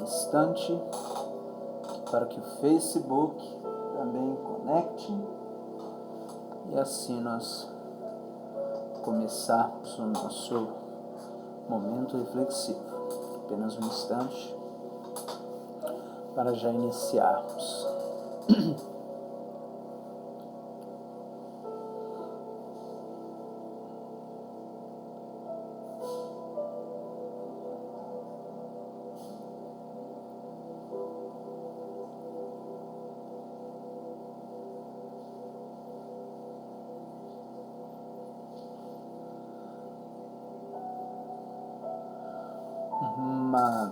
instante para que o Facebook também conecte e assim nós começarmos o nosso momento reflexivo. Apenas um instante para já iniciarmos. Uma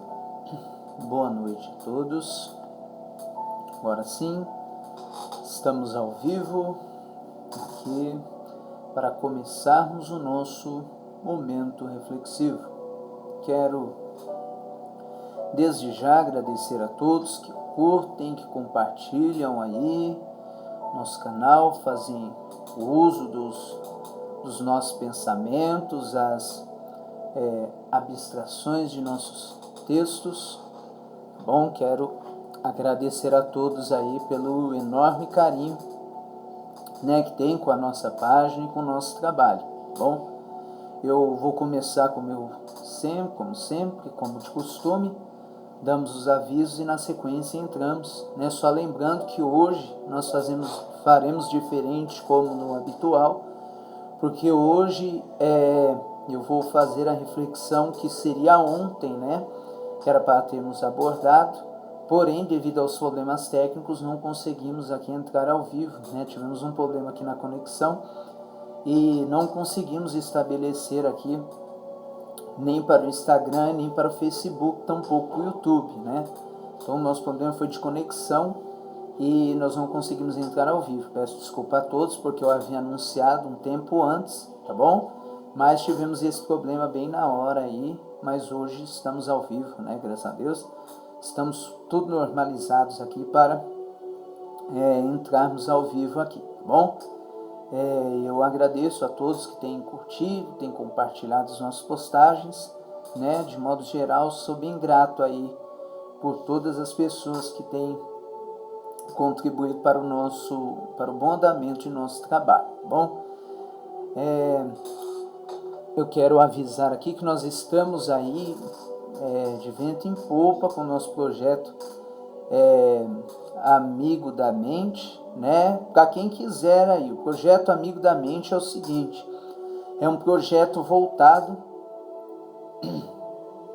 boa noite a todos. Agora sim, estamos ao vivo aqui para começarmos o nosso momento reflexivo. Quero desde já agradecer a todos que curtem, que compartilham aí nosso canal, fazem o uso dos nossos pensamentos, as abstrações de nossos textos. Bom, quero agradecer a todos aí pelo enorme carinho, né, que tem com a nossa página e com o nosso trabalho. Bom, eu vou começar como de costume, damos os avisos e na sequência entramos, né? Só lembrando que hoje nós faremos diferente como no habitual, porque hoje eu vou fazer a reflexão que seria ontem, né? Que era para termos abordado, porém, devido aos problemas técnicos, não conseguimos aqui entrar ao vivo, né? Tivemos um problema aqui na conexão e não conseguimos estabelecer aqui nem para o Instagram, nem para o Facebook, tampouco o YouTube, né? Então, o nosso problema foi de conexão e nós não conseguimos entrar ao vivo. Peço desculpa a todos, porque eu havia anunciado um tempo antes, tá bom? Mas tivemos esse problema bem na hora aí, mas hoje estamos ao vivo, né? Graças a Deus. Estamos tudo normalizados aqui para entrarmos ao vivo aqui, tá bom? Eu agradeço a todos que têm curtido, têm compartilhado as nossas postagens, né? De modo geral, sou bem grato aí por todas as pessoas que têm contribuído para o bom andamento de nosso trabalho, tá bom? Eu quero avisar aqui que nós estamos aí de vento em popa com o nosso projeto Amigo da Mente, né? Para quem quiser aí, o projeto Amigo da Mente é o seguinte: é um projeto voltado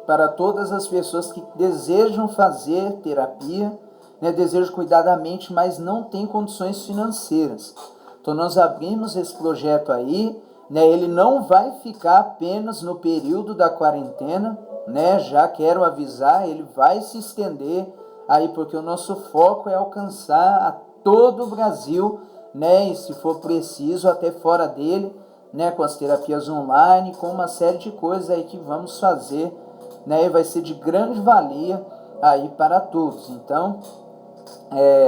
para todas as pessoas que desejam fazer terapia, né? Desejam cuidar da mente, mas não têm condições financeiras. Então nós abrimos esse projeto aí, né? Ele não vai ficar apenas no período da quarentena, né? Já quero avisar, ele vai se estender aí, porque o nosso foco é alcançar a todo o Brasil, né? E se for preciso, até fora dele, né? Com as terapias online, com uma série de coisas aí que vamos fazer, né? E vai ser de grande valia aí para todos. Então,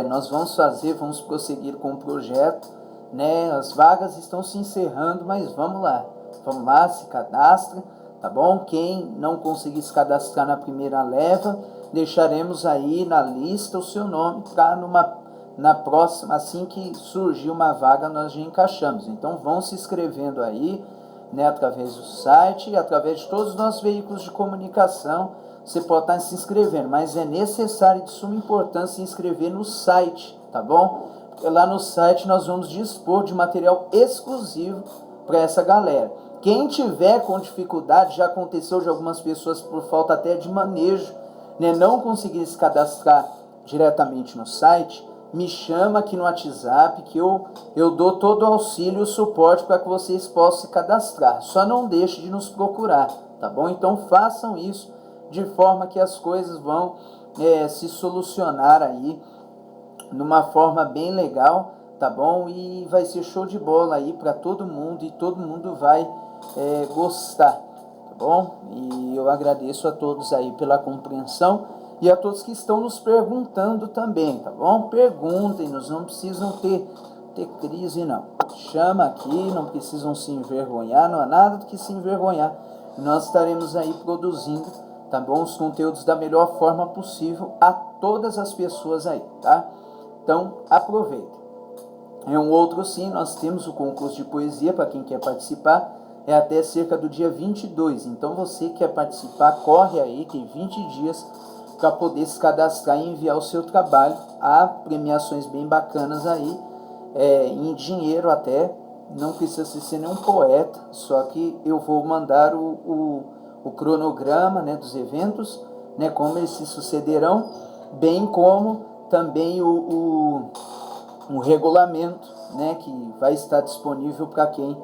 nós vamos prosseguir com o projeto, né? As vagas estão se encerrando, mas vamos lá, se cadastra, tá bom? Quem não conseguir se cadastrar na primeira leva, deixaremos aí na lista o seu nome para na próxima, assim que surgir uma vaga, nós já encaixamos. Então vão se inscrevendo aí, né, através do site, através de todos os nossos veículos de comunicação. Você pode estar se inscrevendo, mas é necessário, de suma importância, se inscrever no site, tá bom? Porque lá no site nós vamos dispor de material exclusivo para essa galera. Quem tiver com dificuldade, já aconteceu de algumas pessoas por falta até de manejo, né, não conseguir se cadastrar diretamente no site, me chama aqui no WhatsApp que eu dou todo o auxílio e o suporte para que vocês possam se cadastrar. Só não deixe de nos procurar, tá bom? Então façam isso de forma que as coisas vão se solucionar aí numa forma bem legal, tá bom? E vai ser show de bola aí para todo mundo e todo mundo vai gostar, tá bom? E eu agradeço a todos aí pela compreensão e a todos que estão nos perguntando também, tá bom? Perguntem-nos, não precisam ter crise não. Chama aqui, não precisam se envergonhar, não há nada do que se envergonhar. Nós estaremos aí produzindo, tá bom? Os conteúdos da melhor forma possível a todas as pessoas aí, tá? Então, aproveita. Um outro sim, nós temos o concurso de poesia para quem quer participar, é até cerca do dia 22. Então, você que quer participar, corre aí, tem 20 dias para poder se cadastrar e enviar o seu trabalho. Há premiações bem bacanas aí, em dinheiro até, não precisa ser nenhum poeta, só que eu vou mandar o cronograma, né, dos eventos, né, como eles se sucederão, bem como também o regulamento, né, que vai estar disponível para quem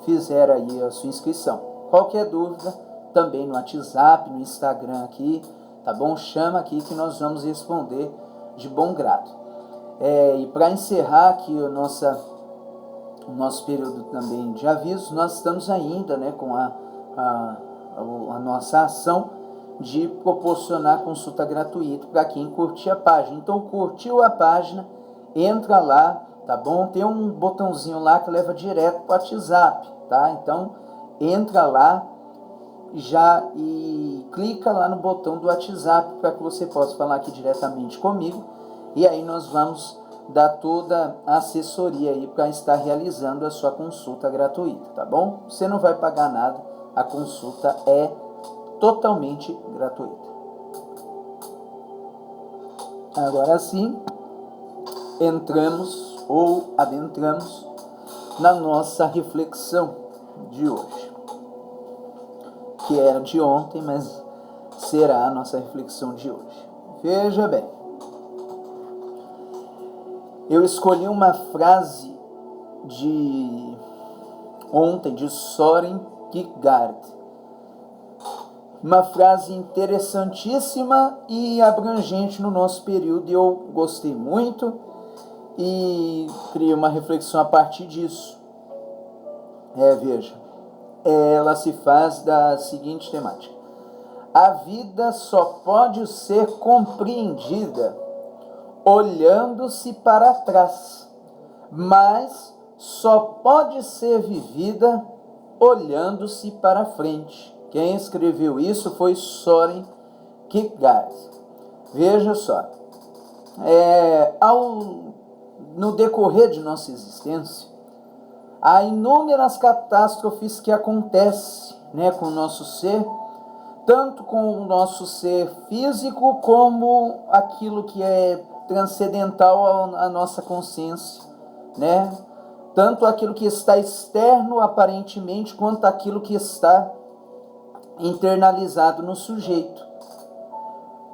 fizer aí a sua inscrição. Qualquer dúvida, também no WhatsApp, no Instagram aqui, tá bom? Chama aqui que nós vamos responder de bom grado. E para encerrar aqui o nosso período também de aviso, nós estamos ainda, né, com a nossa ação de proporcionar consulta gratuita para quem curtir a página. Então, curtiu a página, entra lá, tá bom? Tem um botãozinho lá que leva direto para o WhatsApp, tá? Então, entra lá e clica lá no botão do WhatsApp para que você possa falar aqui diretamente comigo, e aí nós vamos dar toda a assessoria aí para estar realizando a sua consulta gratuita, tá bom? Você não vai pagar nada, a consulta é totalmente gratuita. Agora sim, adentramos na nossa reflexão de hoje, que era de ontem, mas será a nossa reflexão de hoje. Veja bem, eu escolhi uma frase de ontem, de Søren Kierkegaard, uma frase interessantíssima e abrangente no nosso período, e eu gostei muito e criei uma reflexão a partir disso. Veja, ela se faz da seguinte temática: a vida só pode ser compreendida olhando-se para trás, mas só pode ser vivida olhando-se para frente. Quem escreveu isso foi Søren Kierkegaard. Veja só, no decorrer de nossa existência, há inúmeras catástrofes que acontecem, né, com o nosso ser, tanto com o nosso ser físico como aquilo que é transcendental à nossa consciência, né? Tanto aquilo que está externo aparentemente, quanto aquilo que está internalizado no sujeito.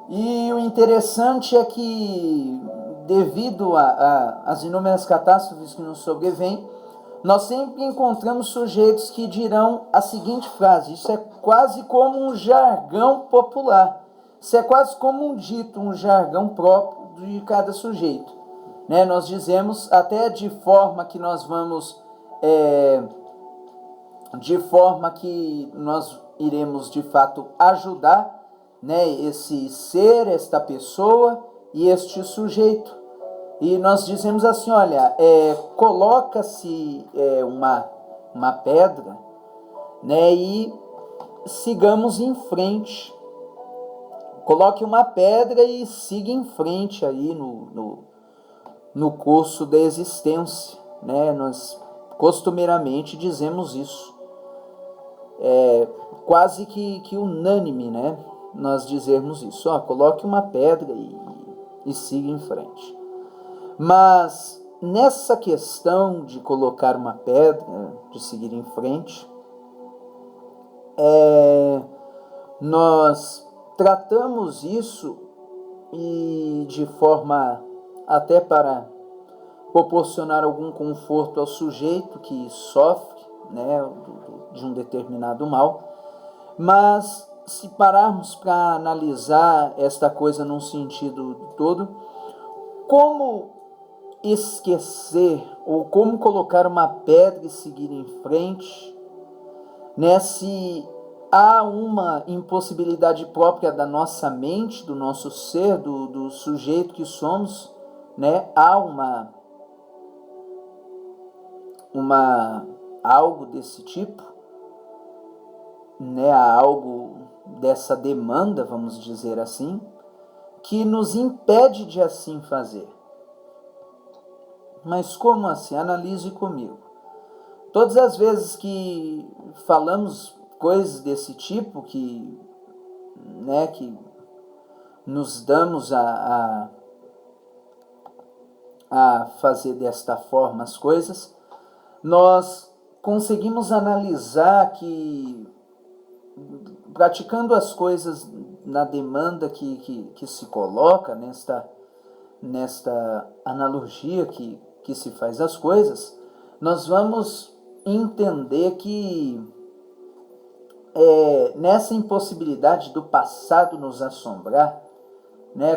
E o interessante é que, devido às inúmeras catástrofes que nos sobrevêm, nós sempre encontramos sujeitos que dirão a seguinte frase: isso é quase como um jargão popular, isso é quase como um dito, um jargão próprio de cada sujeito, né? Nós dizemos até de forma que nós iremos de fato ajudar, né, esse ser, esta pessoa e este sujeito. E nós dizemos assim: olha, coloca-se uma pedra, né, e sigamos em frente. Coloque uma pedra e siga em frente aí no curso da existência, né? Nós costumeiramente dizemos isso. Quase que unânime, né? Nós dizermos isso. Coloque uma pedra e siga em frente. Mas nessa questão de colocar uma pedra, de seguir em frente, nós tratamos isso e de forma até para proporcionar algum conforto ao sujeito que sofre, né, de um determinado mal. Mas se pararmos para analisar esta coisa num sentido todo, como esquecer ou como colocar uma pedra e seguir em frente, né, se há uma impossibilidade própria da nossa mente, do nosso ser, do sujeito que somos, né? Há algo desse tipo, né? Há algo dessa demanda, vamos dizer assim, que nos impede de assim fazer. Mas como assim? Analise comigo. Todas as vezes que falamos coisas desse tipo, que nos damos a fazer desta forma as coisas, nós conseguimos analisar que, praticando as coisas na demanda que se coloca, nesta analogia que se faz as coisas, nós vamos entender que nessa impossibilidade do passado nos assombrar,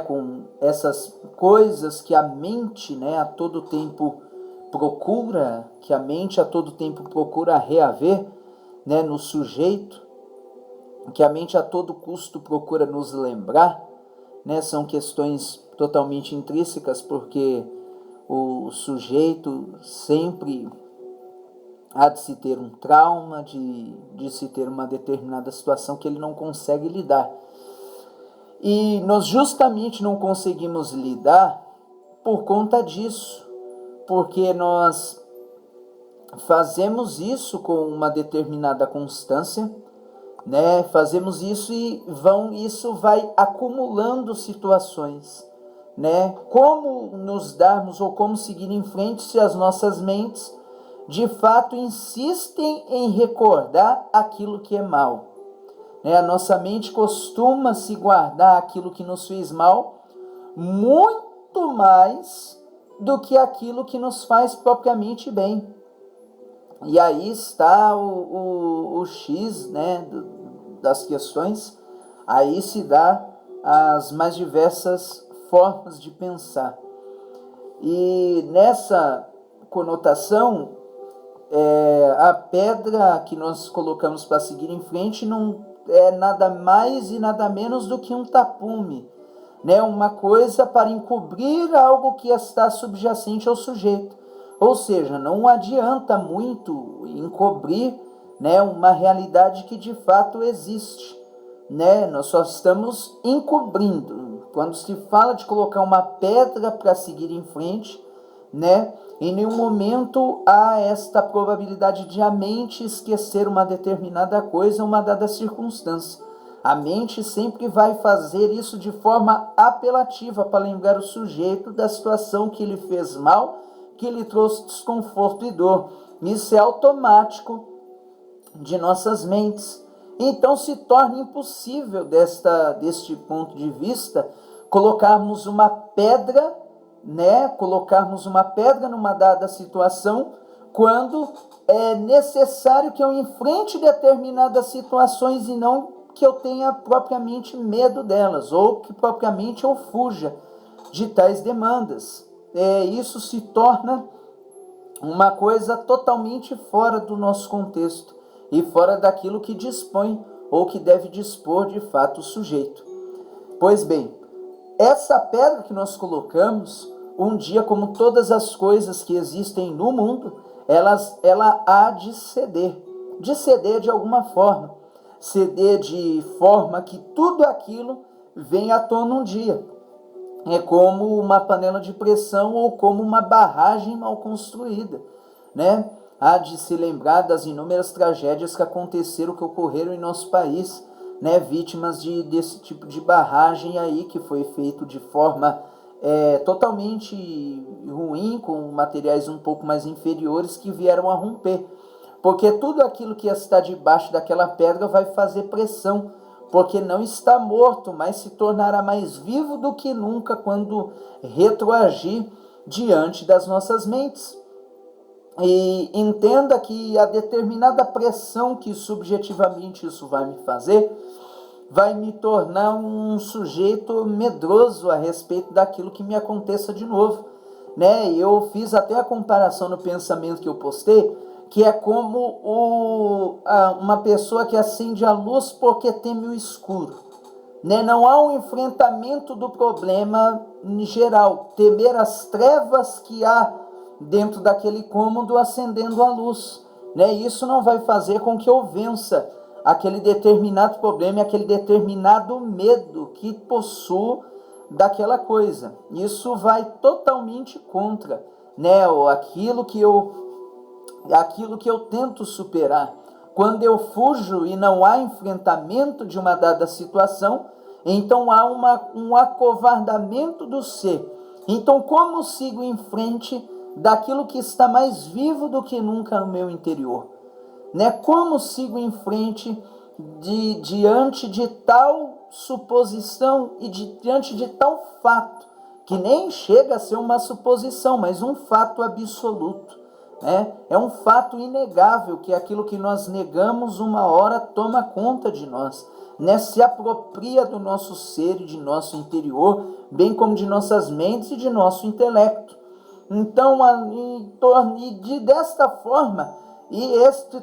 com essas coisas que a mente, a todo tempo procura, reaver, no sujeito, que a mente a todo custo procura nos lembrar, são questões totalmente intrínsecas, porque o sujeito sempre há de se ter um trauma, de se ter uma determinada situação que ele não consegue lidar. E nós justamente não conseguimos lidar por conta disso, porque nós fazemos isso com uma determinada constância, fazemos isso e isso vai acumulando situações, Como nos darmos ou como seguir em frente se as nossas mentes de fato insistem em recordar aquilo que é mal. A nossa mente costuma se guardar aquilo que nos fez mal muito mais do que aquilo que nos faz propriamente bem. E aí está o X, das questões. Aí se dá as mais diversas formas de pensar. E nessa conotação, a pedra que nós colocamos para seguir em frente não é nada mais e nada menos do que um tapume, uma coisa para encobrir algo que está subjacente ao sujeito. Ou seja, não adianta muito encobrir, uma realidade que de fato existe, Nós só estamos encobrindo. Quando se fala de colocar uma pedra para seguir em frente, em nenhum momento há esta probabilidade de a mente esquecer uma determinada coisa, uma dada circunstância. A mente sempre vai fazer isso de forma apelativa para lembrar o sujeito da situação que lhe fez mal, que lhe trouxe desconforto e dor. Isso é automático de nossas mentes. Então se torna impossível deste ponto de vista colocarmos uma pedra, colocarmos uma pedra numa dada situação, quando é necessário que eu enfrente determinadas situações e não que eu tenha propriamente medo delas, ou que propriamente eu fuja de tais demandas. Isso se torna uma coisa totalmente fora do nosso contexto e fora daquilo que dispõe ou que deve dispor de fato o sujeito. Pois bem, essa pedra que nós colocamos, um dia, como todas as coisas que existem no mundo, ela há de ceder de alguma forma, ceder de forma que tudo aquilo venha à tona um dia. É como uma panela de pressão ou como uma barragem mal construída, Há de se lembrar das inúmeras tragédias que aconteceram, que ocorreram em nosso país, vítimas desse tipo de barragem aí, que foi feito de forma totalmente ruim, com materiais um pouco mais inferiores que vieram a romper. Porque tudo aquilo que está debaixo daquela pedra vai fazer pressão, porque não está morto, mas se tornará mais vivo do que nunca quando retroagir diante das nossas mentes. E entenda que a determinada pressão que subjetivamente isso vai me fazer, vai me tornar um sujeito medroso a respeito daquilo que me aconteça de novo. Eu fiz até a comparação no pensamento que eu postei, que é como uma pessoa que acende a luz porque teme o escuro. Não há um enfrentamento do problema em geral, temer as trevas que há dentro daquele cômodo acendendo a luz. Isso não vai fazer com que eu vença aquele determinado problema, aquele determinado medo que possuo daquela coisa. Isso vai totalmente contra, né, aquilo que eu tento superar. Quando eu fujo e não há enfrentamento de uma dada situação, então há um acovardamento do ser. Então, como sigo em frente daquilo que está mais vivo do que nunca no meu interior? Né? Como sigo em frente diante de tal suposição e diante de tal fato, que nem chega a ser uma suposição, mas um fato absoluto. Né? É um fato inegável que aquilo que nós negamos uma hora toma conta de nós, né? Se apropria do nosso ser e de nosso interior, bem como de nossas mentes e de nosso intelecto. Então, desta forma,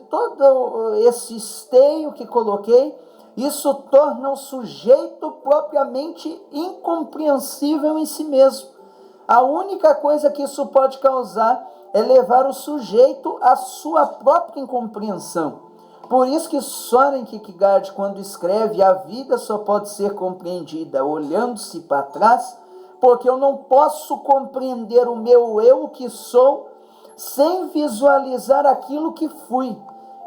todo esse esteio que coloquei, isso torna o sujeito propriamente incompreensível em si mesmo. A única coisa que isso pode causar é levar o sujeito à sua própria incompreensão. Por isso que Søren Kierkegaard, quando escreve "A vida só pode ser compreendida olhando-se para trás", porque eu não posso compreender o meu eu que sou sem visualizar aquilo que fui.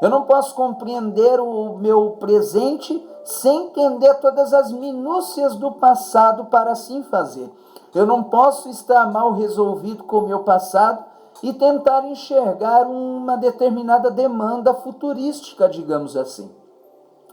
Eu não posso compreender o meu presente sem entender todas as minúcias do passado para assim fazer. Eu não posso estar mal resolvido com o meu passado e tentar enxergar uma determinada demanda futurística, digamos assim.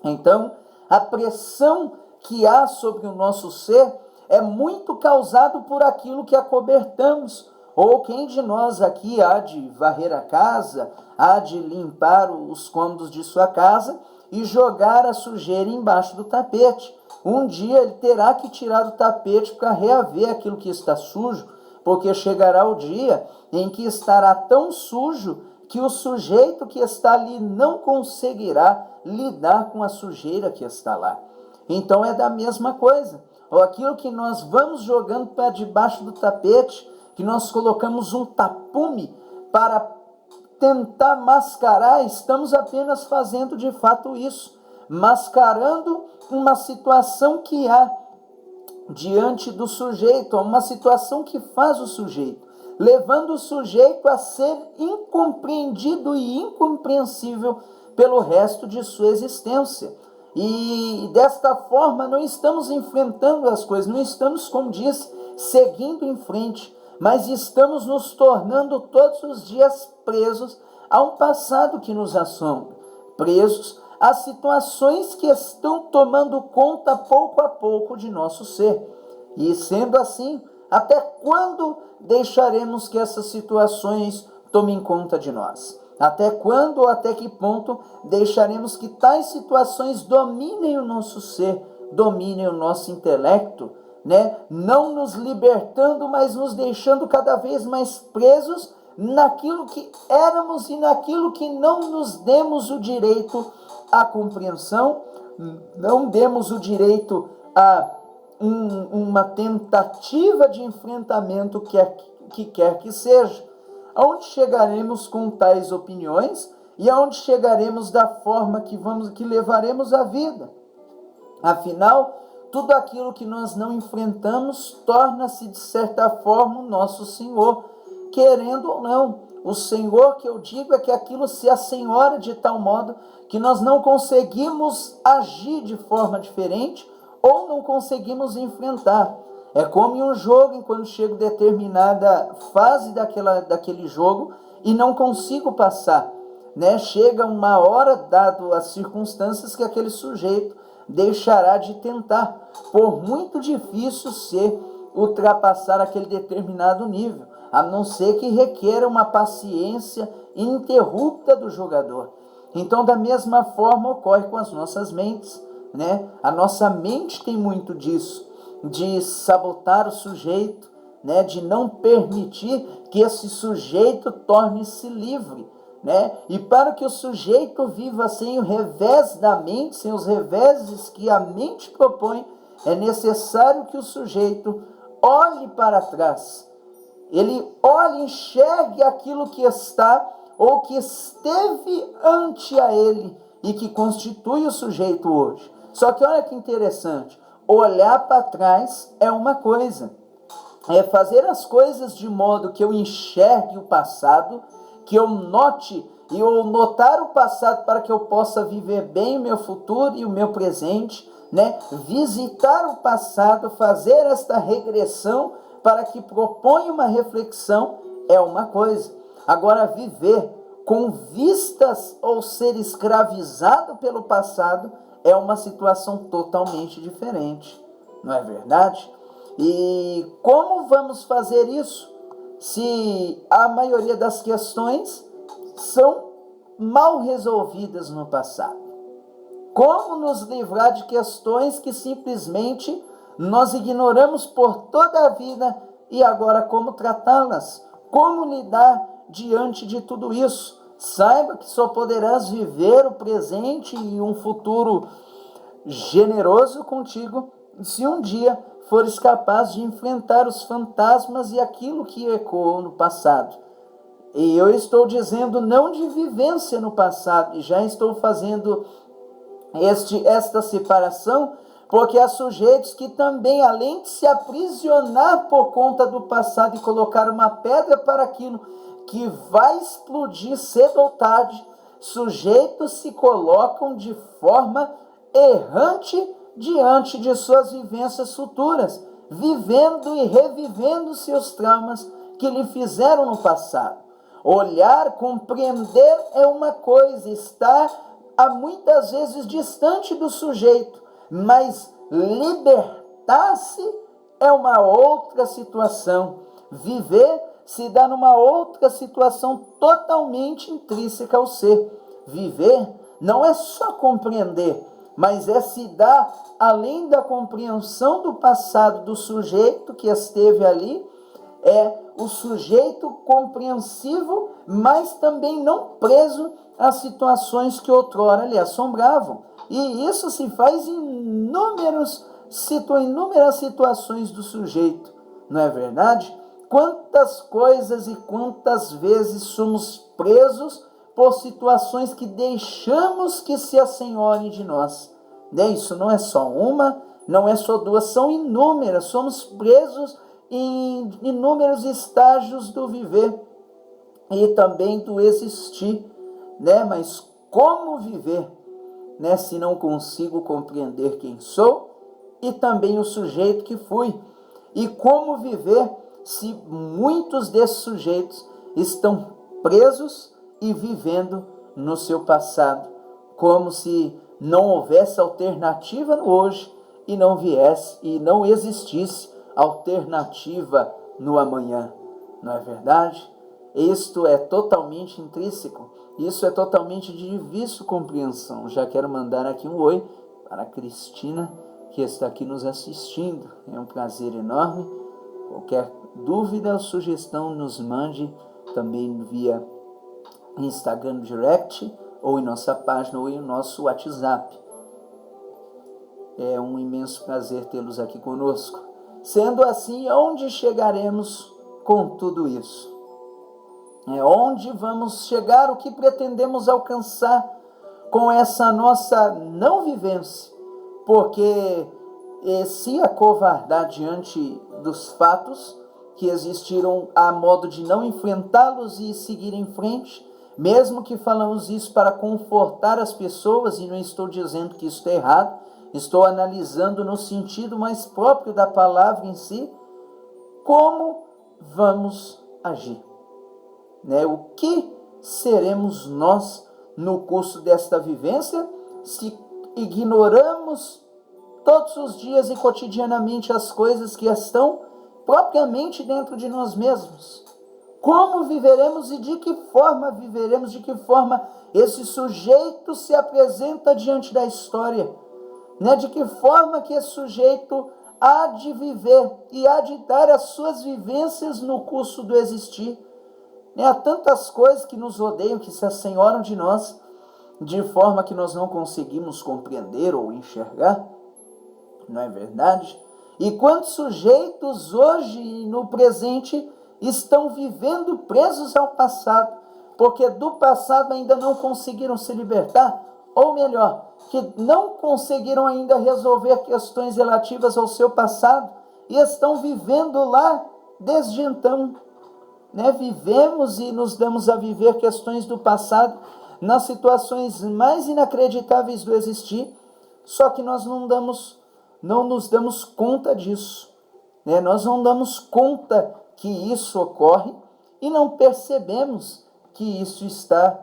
Então, a pressão que há sobre o nosso ser é muito causado por aquilo que acobertamos. Ou quem de nós aqui há de varrer a casa, há de limpar os cômodos de sua casa e jogar a sujeira embaixo do tapete. Um dia ele terá que tirar o tapete para reaver aquilo que está sujo, porque chegará o dia em que estará tão sujo que o sujeito que está ali não conseguirá lidar com a sujeira que está lá. Então é da mesma coisa. Ou aquilo que nós vamos jogando para debaixo do tapete, que nós colocamos um tapume para tentar mascarar, estamos apenas fazendo de fato isso, mascarando uma situação que há diante do sujeito, uma situação que faz o sujeito, levando o sujeito a ser incompreendido e incompreensível pelo resto de sua existência. E desta forma não estamos enfrentando as coisas, não estamos, como disse, seguindo em frente, mas estamos nos tornando todos os dias presos a um passado que nos assombra, presos a situações que estão tomando conta pouco a pouco de nosso ser. E sendo assim, até quando deixaremos que essas situações tomem conta de nós? Até quando ou até que ponto deixaremos que tais situações dominem o nosso ser, dominem o nosso intelecto, né? Não nos libertando, mas nos deixando cada vez mais presos naquilo que éramos e naquilo que não nos demos o direito à compreensão, não demos o direito a uma tentativa de enfrentamento que quer que seja. Aonde chegaremos com tais opiniões e aonde chegaremos da forma que levaremos a vida? Afinal, tudo aquilo que nós não enfrentamos torna-se, de certa forma, o nosso Senhor, querendo ou não. O Senhor que eu digo é que aquilo se assenhora de tal modo que nós não conseguimos agir de forma diferente ou não conseguimos enfrentar. É como em um jogo, quando chego a determinada fase daquele jogo e não consigo passar, né? Chega uma hora, dado as circunstâncias, que aquele sujeito deixará de tentar, por muito difícil ser ultrapassar aquele determinado nível, a não ser que requer uma paciência ininterrupta do jogador. Então, da mesma forma, ocorre com as nossas mentes, né? A nossa mente tem muito disso, de sabotar o sujeito, né? De não permitir que esse sujeito torne-se livre, né? E para que o sujeito viva sem o revés da mente, sem os reveses que a mente propõe, é necessário que o sujeito olhe para trás. Ele olhe, enxergue aquilo que está ou que esteve ante a ele e que constitui o sujeito hoje. Só que olha que interessante, olhar para trás é uma coisa, é fazer as coisas de modo que eu enxergue o passado, que eu note e eu notar o passado para que eu possa viver bem o meu futuro e o meu presente, né? Visitar o passado, fazer esta regressão para que proponha uma reflexão é uma coisa. Agora, viver com vistas ou ser escravizado pelo passado é uma situação totalmente diferente, não é verdade? E como vamos fazer isso se a maioria das questões são mal resolvidas no passado? Como nos livrar de questões que simplesmente nós ignoramos por toda a vida e agora como tratá-las? Como lidar diante de tudo isso? Saiba que só poderás viver o presente e um futuro generoso contigo se um dia fores capaz de enfrentar os fantasmas e aquilo que ecoou no passado. E eu estou dizendo não de vivência no passado, e já estou fazendo esta separação, porque há sujeitos que também, além de se aprisionar por conta do passado e colocar uma pedra para aquilo que vai explodir cedo ou tarde, sujeitos se colocam de forma errante diante de suas vivências futuras, vivendo e revivendo seus traumas que lhe fizeram no passado. Olhar, compreender é uma coisa, estar muitas vezes distante do sujeito, mas libertar-se é uma outra situação. Viver se dá numa outra situação totalmente intrínseca ao ser. Viver não é só compreender, mas é se dar além da compreensão do passado do sujeito que esteve ali, é o sujeito compreensivo, mas também não preso às situações que outrora lhe assombravam. E isso se faz em inúmeras situações do sujeito, não é verdade? Quantas coisas e quantas vezes somos presos por situações que deixamos que se assenhorem de nós. Isso não é só uma, não é só duas, são inúmeras. Somos presos em inúmeros estágios do viver e também do existir, né? Mas como viver, né? Se não consigo compreender quem sou e também o sujeito que fui? E como viver se muitos desses sujeitos estão presos e vivendo no seu passado, como se não houvesse alternativa no hoje e não existisse alternativa no amanhã, não é verdade? Isto é totalmente intrínseco, isso é totalmente de difícil compreensão. Já quero mandar aqui um oi para a Cristina, que está aqui nos assistindo. É um prazer enorme. Qualquer dúvida ou sugestão, nos mande também via Instagram Direct, ou em nossa página, ou em nosso WhatsApp. É um imenso prazer tê-los aqui conosco. Sendo assim, onde chegaremos com tudo isso? Onde vamos chegar? O que pretendemos alcançar com essa nossa não vivência? Porque se acovardar diante dos fatos que existiram a modo de não enfrentá-los e seguir em frente, mesmo que falamos isso para confortar as pessoas, e não estou dizendo que isso é errado, estou analisando no sentido mais próprio da palavra em si, como vamos agir? O que seremos nós no curso desta vivência se ignoramos todos os dias e cotidianamente as coisas que estão propriamente dentro de nós mesmos? Como viveremos e de que forma viveremos? De que forma esse sujeito se apresenta diante da história? De que forma que esse sujeito há de viver e há de dar as suas vivências no curso do existir? Há tantas coisas que nos rodeiam, que se assenhoram de nós, de forma que nós não conseguimos compreender ou enxergar, não é verdade? E quantos sujeitos hoje, no presente, estão vivendo presos ao passado, porque do passado ainda não conseguiram se libertar, ou melhor, que não conseguiram ainda resolver questões relativas ao seu passado e estão vivendo lá desde então. Vivemos e nos damos a viver questões do passado nas situações mais inacreditáveis do existir, só que nós não nos damos conta disso. Nós não damos conta que isso ocorre e não percebemos que isso está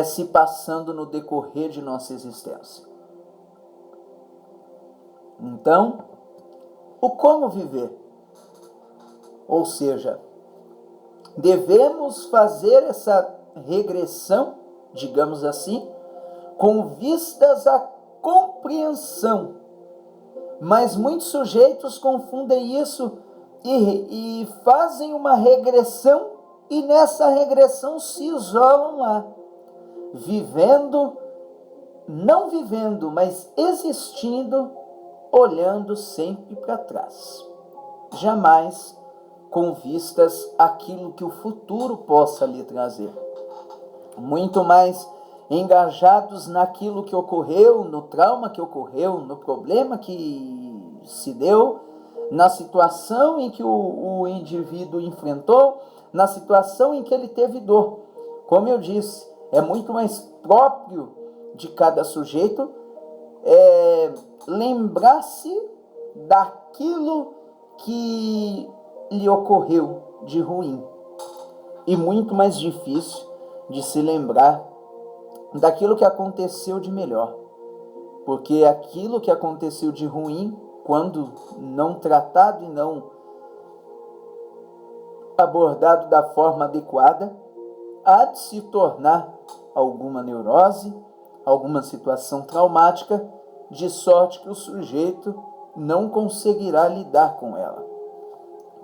se passando no decorrer de nossa existência. Então, o como viver? Ou seja, devemos fazer essa regressão, digamos assim, com vistas à compreensão. Mas muitos sujeitos confundem isso e fazem uma regressão e nessa regressão se isolam lá, não vivendo, mas existindo, olhando sempre para trás. Jamais com vistas àquilo que o futuro possa lhe trazer. Muito mais engajados naquilo que ocorreu, no trauma que ocorreu, no problema que se deu, na situação em que o indivíduo enfrentou, na situação em que ele teve dor. Como eu disse, é muito mais próprio de cada sujeito lembrar-se daquilo que lhe ocorreu de ruim. E muito mais difícil de se lembrar daquilo que aconteceu de melhor. Porque aquilo que aconteceu de ruim, quando não tratado e não abordado da forma adequada, há de se tornar alguma neurose, alguma situação traumática, de sorte que o sujeito não conseguirá lidar com ela,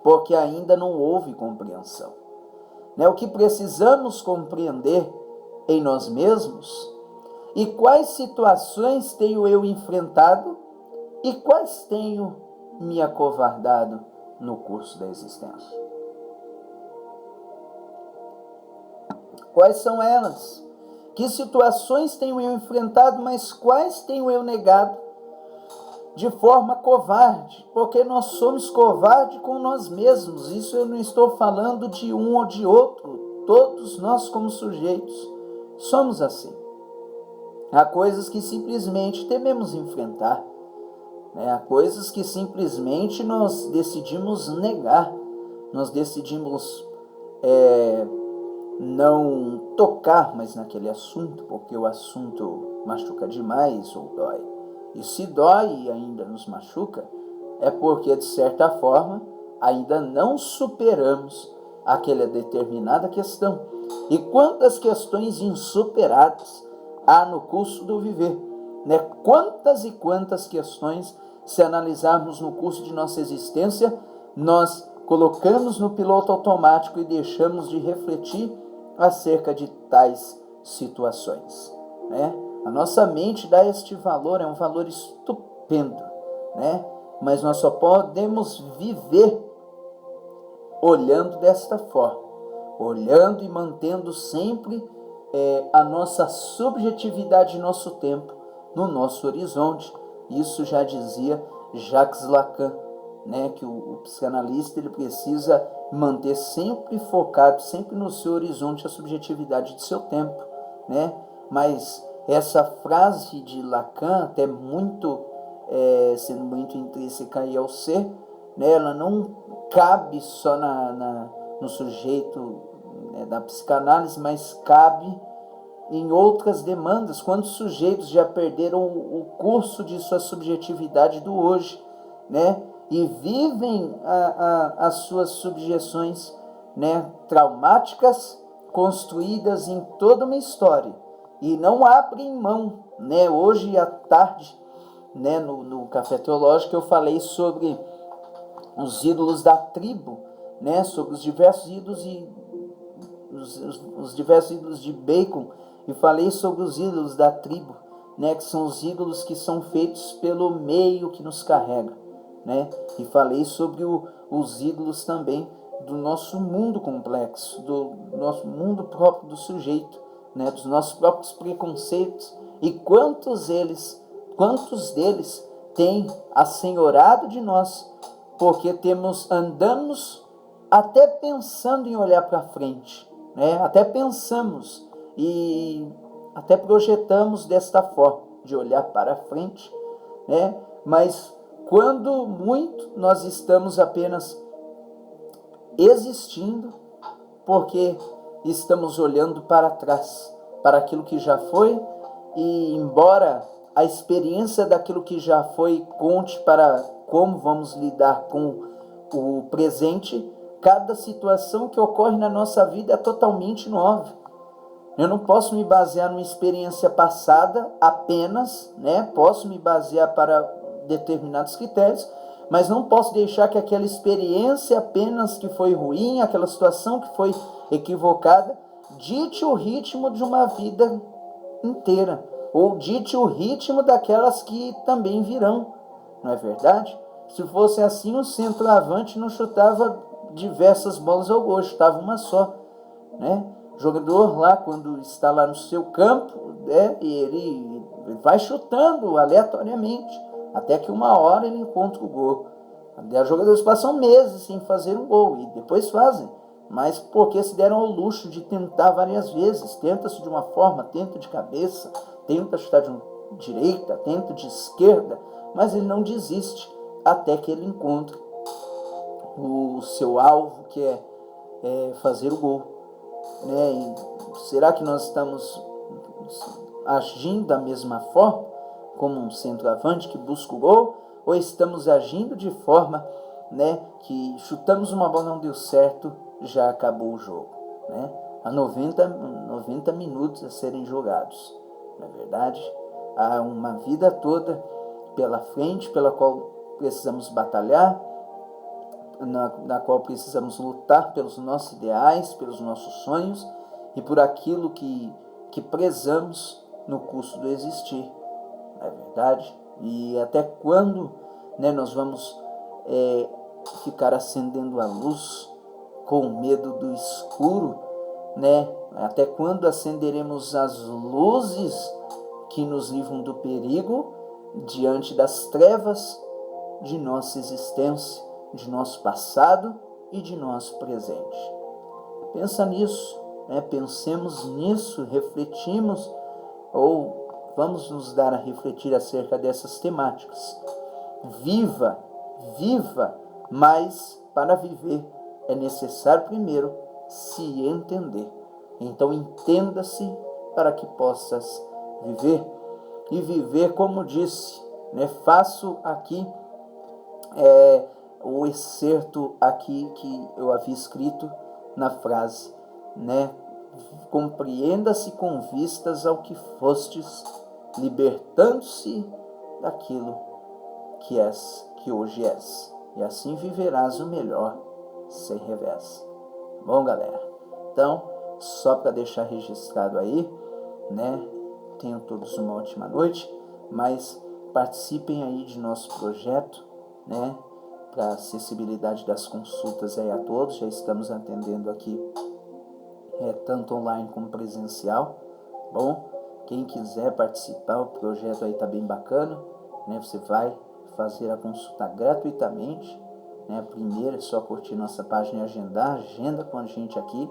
porque ainda não houve compreensão. O que precisamos compreender em nós mesmos e quais situações tenho eu enfrentado e quais tenho me acovardado no curso da existência. Quais são elas? Que situações tenho eu enfrentado, mas quais tenho eu negado de forma covarde? Porque nós somos covardes com nós mesmos. Isso eu não estou falando de um ou de outro. Todos nós, como sujeitos, somos assim. Há coisas que simplesmente tememos enfrentar. Há coisas que simplesmente nós decidimos negar. Nós decidimos não tocar mais naquele assunto, porque o assunto machuca demais ou dói. E se dói e ainda nos machuca, é porque, de certa forma, ainda não superamos aquela determinada questão. E quantas questões insuperadas há no curso do viver, Quantas e quantas questões, se analisarmos no curso de nossa existência, nós colocamos no piloto automático e deixamos de refletir acerca de tais situações, A nossa mente dá este valor, é um valor estupendo, Mas nós só podemos viver olhando desta forma, olhando e mantendo sempre a nossa subjetividade, nosso tempo, no nosso horizonte. Isso já dizia Jacques Lacan, que o psicanalista ele precisa manter sempre focado, sempre no seu horizonte, a subjetividade de seu tempo, Mas essa frase de Lacan, até muito, sendo muito intrínseca aí ao ser, ela não cabe só no sujeito da psicanálise, mas cabe em outras demandas, quantos sujeitos já perderam o curso de sua subjetividade do hoje, E vivem as suas subjeções, traumáticas, construídas em toda uma história, e não abrem mão, Hoje à tarde, no Café Teológico, eu falei sobre os ídolos da tribo, sobre os diversos ídolos e os diversos ídolos de Bacon, e falei sobre os ídolos da tribo, que são os ídolos que são feitos pelo meio que nos carrega, E falei sobre os ídolos também do nosso mundo complexo, do nosso mundo próprio do sujeito, né, dos nossos próprios preconceitos, e quantos deles têm assenhorado de nós, porque andamos até pensando em olhar para frente, né? Até pensamos e até projetamos desta forma, de olhar para frente, né? Mas quando muito nós estamos apenas existindo, porque estamos olhando para trás, para aquilo que já foi, e embora a experiência daquilo que já foi conte para como vamos lidar com o presente, cada situação que ocorre na nossa vida é totalmente nova. Eu não posso me basear numa experiência passada apenas, né? Posso me basear para determinados critérios, mas não posso deixar que aquela experiência apenas que foi ruim, aquela situação que foi equivocada, dite o ritmo de uma vida inteira, ou dite o ritmo daquelas que também virão, não é verdade? Se fosse assim, o centroavante não chutava diversas bolas ao gol, chutava uma só, né? O jogador lá, quando está lá no seu campo, né, ele vai chutando aleatoriamente, até que uma hora ele encontra o gol. Os jogadores passam meses sem fazer um gol e depois fazem, mas porque se deram ao luxo de tentar várias vezes. Tenta-se de uma forma, tenta de cabeça, tenta chutar de direita, tenta de esquerda, mas ele não desiste até que ele encontre o seu alvo, que é fazer o gol, né? E será que nós estamos agindo da mesma forma como um centroavante que busca o gol, ou estamos agindo de forma, né, que chutamos uma bola, não deu certo, já acabou o jogo, né? Há 90 minutos a serem jogados, na verdade, há uma vida toda pela frente, pela qual precisamos batalhar, na qual precisamos lutar pelos nossos ideais, pelos nossos sonhos e por aquilo que prezamos no curso do existir, não é verdade? E até quando, né, nós vamos ficar acendendo a luz com medo do escuro, né? Até quando acenderemos as luzes que nos livram do perigo diante das trevas de nossa existência, de nosso passado e de nosso presente? Pensa nisso, né? Pensemos nisso, refletimos, ou vamos nos dar a refletir acerca dessas temáticas. Viva, mas para viver é necessário primeiro se entender. Então entenda-se para que possas viver. E viver, como disse, né? Faço aqui o excerto aqui que eu havia escrito na frase, né? Compreenda-se com vistas ao que fostes, libertando-se daquilo que és, que hoje és, e assim viverás o melhor sem revés. Bom, galera, então, só para deixar registrado aí, né? Tenham todos uma ótima noite, mas participem aí de nosso projeto, né? Para acessibilidade das consultas aí a todos. Já estamos atendendo aqui tanto online como presencial. Bom, quem quiser participar, o projeto aí tá bem bacana, né? Você vai fazer a consulta gratuitamente, né? Primeiro é só curtir nossa página e agenda com a gente aqui,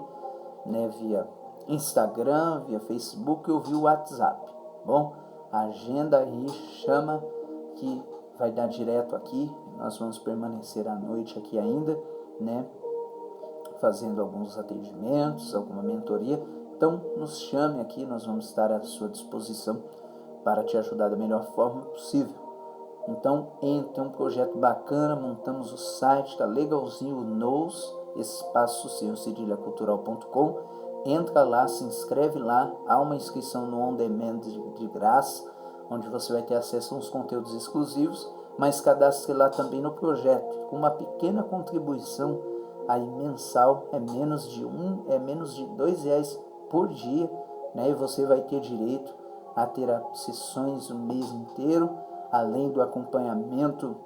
né? Via Instagram, via Facebook ou via WhatsApp. Bom, agenda aí, chama que vai dar direto aqui. Nós vamos permanecer à noite aqui ainda, né? Fazendo alguns atendimentos, alguma mentoria. Então, nos chame aqui, nós vamos estar à sua disposição para te ajudar da melhor forma possível. Então, tem um projeto bacana, montamos o site, tá legalzinho, o nous, espaço sem cedilhacultural.com. Entra lá, se inscreve lá, há uma inscrição no On Demand de graça, onde você vai ter acesso a uns conteúdos exclusivos, mas cadastre lá também no projeto, com uma pequena contribuição aí mensal, é menos de R$2 por dia, né? E você vai ter direito a ter sessões o mês inteiro, além do acompanhamento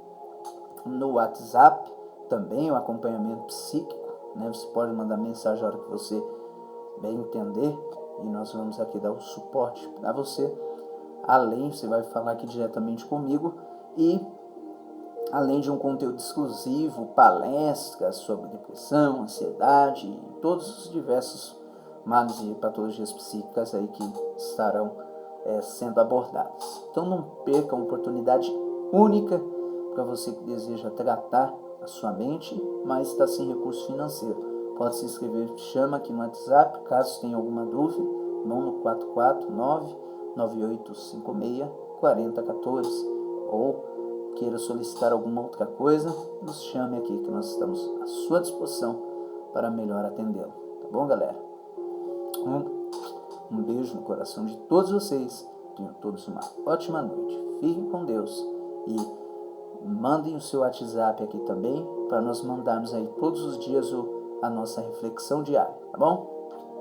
no WhatsApp, também o acompanhamento psíquico, né? Você pode mandar mensagem a hora que você bem entender, e nós vamos aqui dar o suporte para você. Além, você vai falar aqui diretamente comigo e além de um conteúdo exclusivo, palestras sobre depressão, ansiedade e todos os diversos males e patologias psíquicas aí que estarão sendo abordadas. Então não perca uma oportunidade única para você que deseja tratar a sua mente, mas está sem recurso financeiro. Pode se inscrever, chama aqui no WhatsApp, caso tenha alguma dúvida, vão no 449-9856-4014, ou queira solicitar alguma outra coisa, nos chame aqui que nós estamos à sua disposição para melhor atendê-lo. Tá bom, galera? Um beijo no coração de todos vocês. Tenham todos uma ótima noite. Fiquem com Deus e mandem o seu WhatsApp aqui também para nós mandarmos aí todos os dias a nossa reflexão diária, tá bom?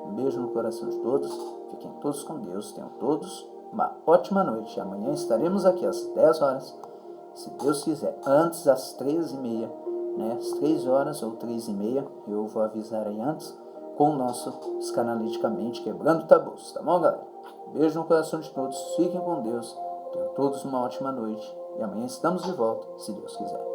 Um beijo no coração de todos. Fiquem todos com Deus. Tenham todos uma ótima noite. Amanhã estaremos aqui às 10 horas, se Deus quiser, antes às 13h30, né? Às 3 horas ou 3h30, eu vou avisar aí antes, com o nosso Psicanaliticamente Quebrando Tabus, tá bom, galera? Beijo no coração de todos, fiquem com Deus, tenham todos uma ótima noite e amanhã estamos de volta, se Deus quiser.